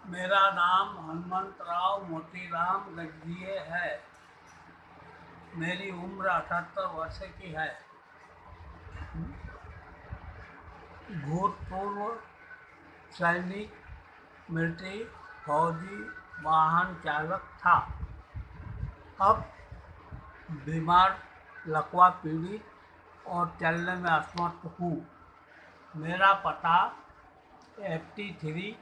मेरा नाम हनुमंतराव मोतीराम गजभिये है। मेरी उम्र 78 वर्ष की है। भूतपूर्व सैनिक, मिलिट्री, फौजी, वाहन चालक था। अब बीमार, लकवा पीड़ित और चलने में असमर्थ हूँ। मेरा पता 83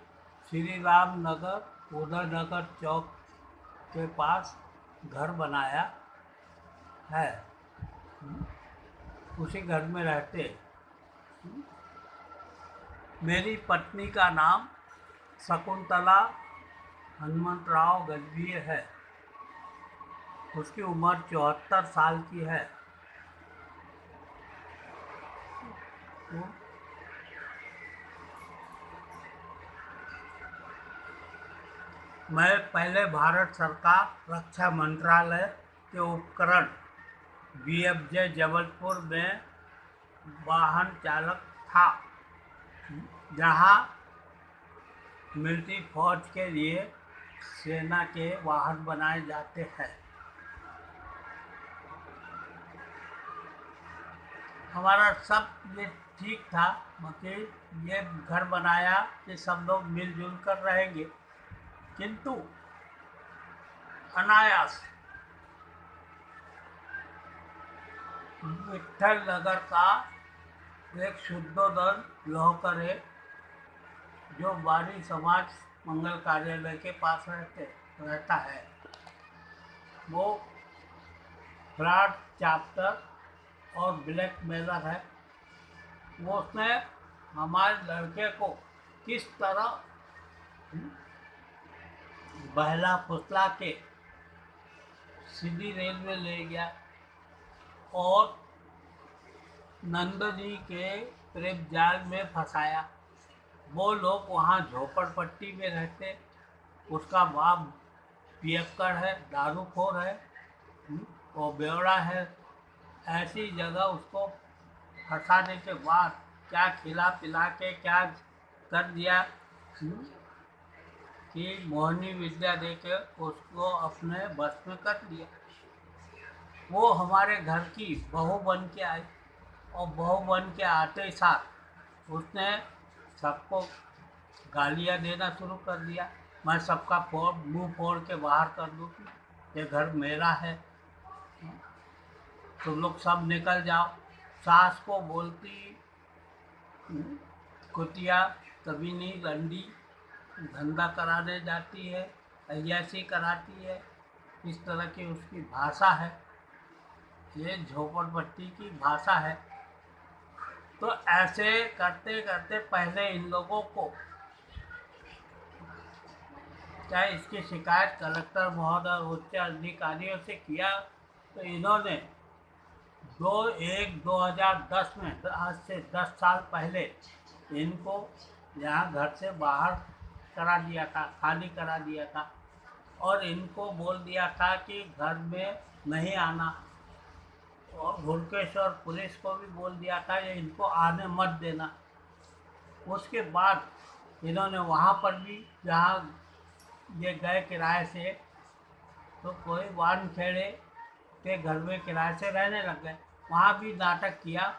श्री राम नगर, उदयनगर चौक के पास घर बनाया है। उसी घर में रहते। मेरी पत्नी का नाम शकुंतला हनुमंतराव गजभिये है। उसकी उम्र 74 साल की है। मैं पहले भारत सरकार रक्षा मंत्रालय के उपकरण BFJ जबलपुर में वाहन चालक था, जहां मिलिट्री फौज के लिए सेना के वाहन बनाए जाते हैं। हमारा सब ये ठीक था, मतलब ये घर बनाया कि सब लोग मिलजुल कर रहेंगे, किंतु अनायास विट्ठल नगर का एक शुद्धोदन लोहकरे, जो बारी समाज मंगल कार्यालय के पास रहता है, वो फ्रॉड चैप्टर और ब्लैक मेलर है। वो उसने हमारे लड़के को किस तरह बहला फुसला के सीधी रेल में ले गया और नंदनी के प्रेम जाल में फंसाया। वो लोग वहाँ झोपड़पट्टी में रहते। उसका बाप पियक्कड़ है, दारूखोर है, वो बेवड़ा है। ऐसी जगह उसको फंसाने के बाद क्या खिला पिला के क्या कर दिया कि मोहिनी विद्या दे के उसको अपने बस में कर लिया। वो हमारे घर की बहू बन के आई और बहू बन के आते साथ उसने सबको गालियाँ देना शुरू कर दिया। मैं सबका मुंह फोड़ के बाहर कर दूँ, ये घर मेरा है, तुम लोग सब निकल जाओ। सास को बोलती कुतिया, कमीनी, लंडी, धंधा कराने जाती है, अय्याशी कराती है। इस तरह की उसकी भाषा है। ये झोपड़पट्टी की भाषा है। तो ऐसे करते करते पहले इन लोगों को चाहे इसकी शिकायत कलेक्टर महोदय और उच्च अधिकारियों से किया, तो इन्होंने 2010 में, आज से 10 साल पहले, इनको यहाँ घर से बाहर करा दिया था, खाली करा दिया था और इनको बोल दिया था कि घर में नहीं आना। और भुलकेश्वर पुलिस को भी बोल दिया था ये इनको आने मत देना। उसके बाद इन्होंने वहाँ पर भी, जहाँ ये गए किराए से, तो कोई वानखेड़े के घर में किराए से रहने लग गए। वहाँ भी नाटक किया।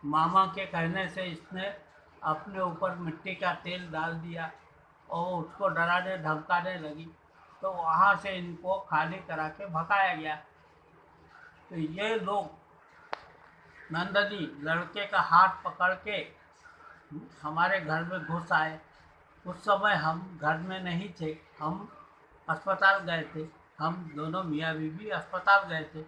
मामा के कहने से इसने अपने ऊपर मिट्टी का तेल डाल दिया और उसको डराने धमकाने लगी, तो वहाँ से इनको खाली करा के भगाया गया। तो ये लोग नंदनी लड़के का हाथ पकड़ के हमारे घर में घुस आए। उस समय हम घर में नहीं थे, हम अस्पताल गए थे। हम दोनों मियाँ बीवी अस्पताल गए थे।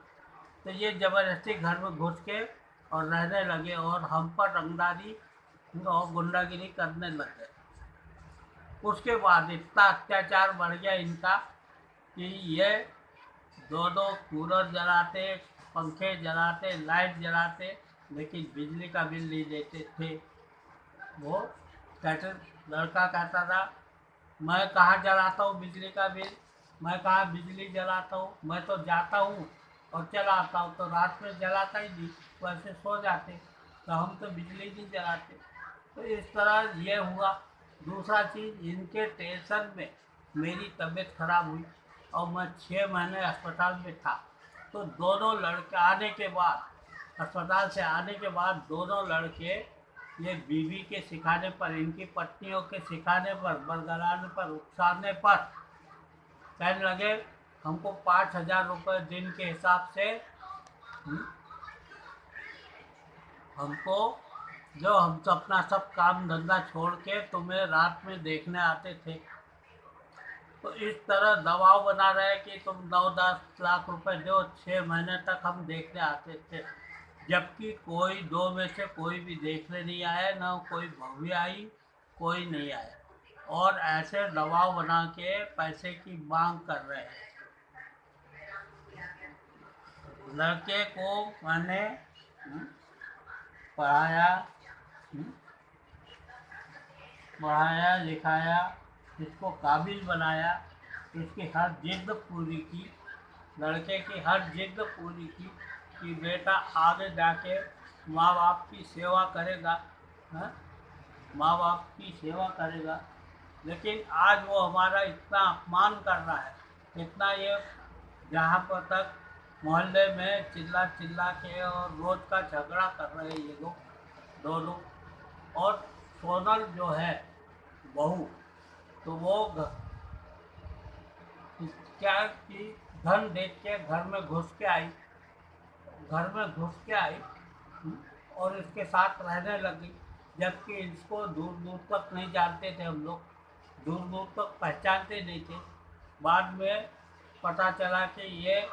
तो ये ज़बरदस्ती घर में घुस के और रहने लगे और हम पर रंगदारी और गुंडागिरी करने लग गए। उसके बाद इतना अत्याचार बढ़ गया इनका कि ये दो कूलर जलाते, पंखे जलाते, लाइट जलाते, लेकिन बिजली का बिल नहीं देते थे। वो कहते, लड़का कहता था मैं कहाँ जलाता हूँ बिजली का बिल, मैं कहाँ बिजली जलाता हूँ, मैं तो जाता हूँ और चला आता हूँ। तो रात में जलाता ही नहीं, वैसे सो जाते, तो हम तो बिजली नहीं जलाते। तो इस तरह ये हुआ। दूसरा चीज़, इनके टेंशन में मेरी तबीयत खराब हुई और मैं 6 महीने अस्पताल में था। तो दोनों लड़के आने के बाद, अस्पताल से आने के बाद, दोनों लड़के ये बीवी के सिखाने पर, इनकी पत्नियों के सिखाने पर, बरगलाने पर, उकसाने पर कहने लगे हमको 5,000 रुपये दिन के हिसाब से हमको, जो हम अपना सब काम धंधा छोड़ के तुम्हें रात में देखने आते थे। तो इस तरह दबाव बना रहे कि तुम 9-10 लाख रुपए दो, 6 महीने तक हम देखने आते थे, जबकि कोई दो में से कोई भी देखने नहीं आया, ना कोई बहू आई, कोई नहीं आया, और ऐसे दबाव बना के पैसे की मांग कर रहे हैं। लड़के को मैंने पढ़ाया, लिखाया, इसको काबिल बनाया, इसकी हर जिद पूरी की, लड़के की हर जिद पूरी की कि बेटा आगे जाके माँ बाप की सेवा करेगा, माँ बाप की सेवा करेगा। लेकिन आज वो हमारा इतना अपमान कर रहा है, इतना, ये जहाँ पर तक मोहल्ले में चिल्ला चिल्ला के और रोज का झगड़ा कर रहे हैं ये लोग दोनों। और सोनल जो है बहू, तो वो क्या कि धन देख के घर में घुस के आई, और इसके साथ रहने लगी, जबकि इसको दूर दूर तक नहीं जानते थे हम लोग, दूर दूर तक पहचानते नहीं थे। बाद में पता चला कि ये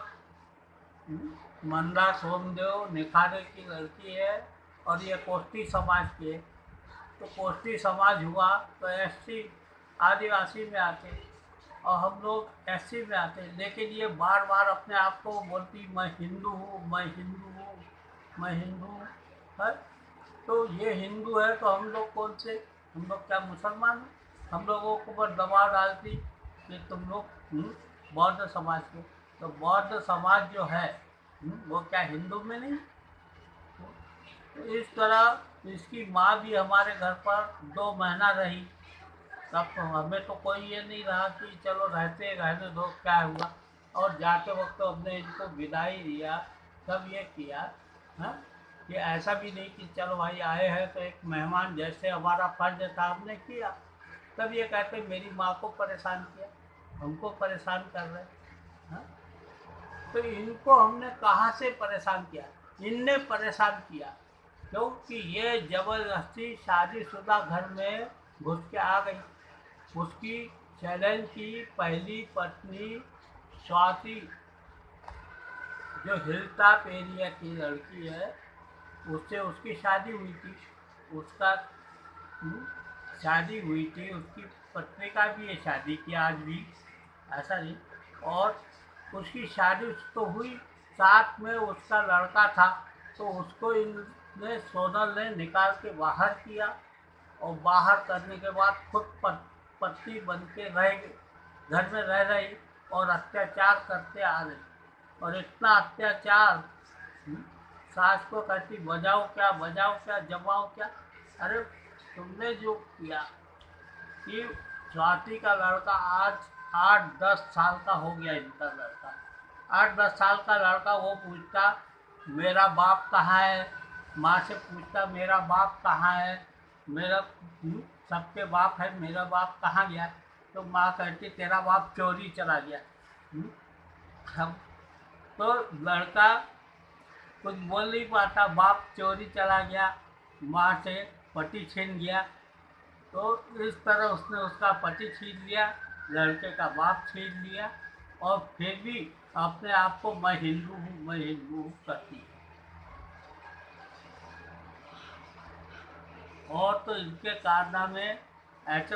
मंदा सोमदेव निखारे की लड़की है और ये कोष्टी समाज की है। तो कोष्टी समाज हुआ तो एससी आदिवासी में आते और हम लोग एससी में आते, लेकिन ये बार बार अपने आप को बोलती मैं हिंदू हूँ, मैं हिंदू हूँ, मैं हिंदू हूँ, है। तो ये हिंदू है तो हम लोग कौन से, हम लोग क्या मुसलमान हैं? हम लोगों को ऊपर दबाव डालती कि तुम लोग बौद्ध समाज के, तो बौद्ध समाज जो है वो क्या हिंदू में नहीं? तो इस तरह इसकी माँ भी हमारे घर पर 2 महीना रही, तब तो हमें तो कोई ये नहीं रहा कि चलो रहने दो, क्या हुआ। और जाते वक्त तो हमने इनको विदाई दिया, सब ये किया, है कि ऐसा भी नहीं कि चलो भाई आए हैं तो एक मेहमान जैसे हमारा फर्ज था हमने किया। तब ये कहते मेरी माँ को परेशान किया, हमको परेशान कर रहे हैं। तो इनको हमने कहाँ से परेशान किया? इनने परेशान किया, क्योंकि ये जबरदस्ती शादीशुदा घर में घुस के आ गई। उसकी चैलेंज की पहली पत्नी स्वाति, जो हिलटाप एरिया की लड़की है, उससे उसकी शादी हुई थी, उसका शादी हुई थी, उसकी पत्नी का भी ये शादी किया आज भी, ऐसा नहीं। और उसकी शादी तो हुई, साथ में उसका लड़का था, तो उसको इनने सोनल ने निकाल के बाहर किया, और बाहर करने के बाद खुद पत्नी बन के घर में रह रही और अत्याचार करते आ रही। और इतना अत्याचार, सास को कहती बजाओ क्या, जमाओ क्या। अरे तुमने जो किया कि स्वाति का लड़का आज 8-10 साल का हो गया, इनका लड़का 8-10 साल का लड़का, वो पूछता मेरा बाप कहाँ है, माँ से पूछता मेरा बाप कहाँ है, मेरा सबके बाप है, मेरा बाप कहाँ गया। तो माँ कहती तेरा बाप चोरी चला गया। हम तो लड़का कुछ बोल नहीं पाता, बाप चोरी चला गया, माँ से पति छीन गया। तो इस तरह उसने उसका पति छीन लिया, लड़के का बाप छीन लिया, और फिर भी अपने आप को मैं हिंदू हूँ करती है। और तो इनके कारनामे ऐसे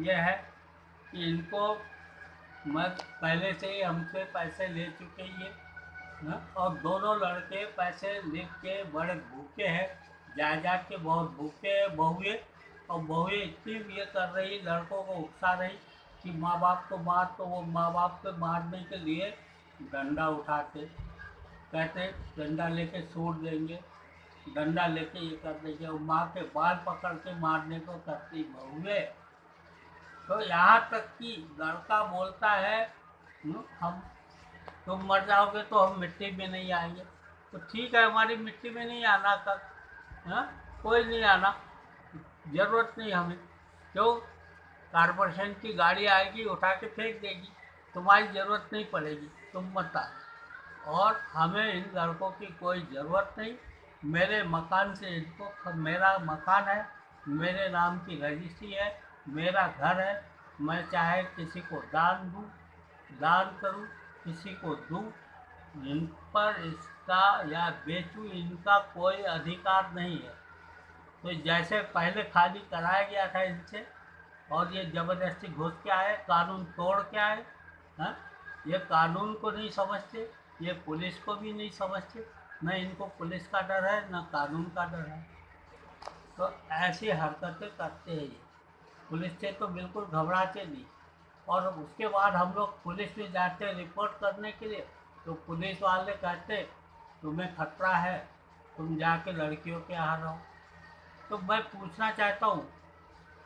ये है कि इनको मैं पहले से ही हमसे पैसे ले चुके ये, और दोनों लड़के पैसे लिख के बड़े भूखे हैं, जायदाद के बहुत भूखे हैं बहुए। और बहुए इतनी ये कर रही, लड़कों को उकसा रही कि माँ बाप को मार, तो वो माँ बाप को मारने के लिए डंडा उठाते, कहते डंडा लेके सूट देंगे, डंडा लेके ये कर देंगे, और माँ के बाल पकड़ के मारने को करती बहुए। तो यहाँ तक कि लड़का बोलता है हम तुम मर जाओगे तो हम मिट्टी में नहीं आएंगे। तो ठीक है, हमारी मिट्टी में नहीं आना तक, हाँ, कोई नहीं आना, ज़रूरत नहीं हमें। क्यों? कारपोरेशन की गाड़ी आएगी, उठा के फेंक देगी, तुम्हारी ज़रूरत नहीं पड़ेगी, तुम मत आओ। और हमें इन लड़कों की कोई ज़रूरत नहीं। मेरे मकान से इनको, मेरा मकान है, मेरे नाम की रजिस्ट्री है, मेरा घर है, मैं चाहे किसी को दान दूँ, दान करूँ, किसी को दूँ, इन पर इसका या बेचूँ, इनका कोई अधिकार नहीं है। तो जैसे पहले खाली कराया गया था इनसे, और ये ज़बरदस्ती घुस के आए, कानून तोड़ के आए, हाँ, ये कानून को नहीं समझते, ये पुलिस को भी नहीं समझते, न इनको पुलिस का डर है न कानून का डर है। तो ऐसी हरकतें करते हैं ये, पुलिस से तो बिल्कुल घबराते नहीं। और उसके बाद हम लोग पुलिस में जाते हैं रिपोर्ट करने के लिए, तो पुलिस वाले कहते तुम्हें खतरा है, तुम जाके लड़कियों के यहाँ रहो। तो मैं पूछना चाहता हूँ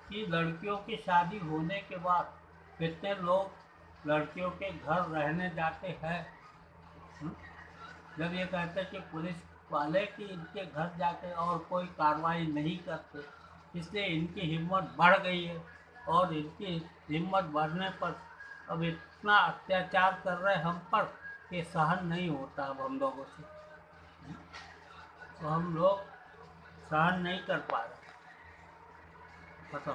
कि लड़कियों की शादी होने के बाद कितने लोग लड़कियों के घर रहने जाते हैं? हम्म? जब ये कहते हैं कि पुलिस वाले कि इनके घर जाके और कोई कार्रवाई नहीं करते, इसलिए इनकी हिम्मत बढ़ गई है। और इनकी हिम्मत बढ़ने पर अब इतना अत्याचार कर रहे हैं हम पर कि सहन नहीं होता अब हम लोगों से। तो हम लोग सहन नहीं कर पा रहे। खत्म।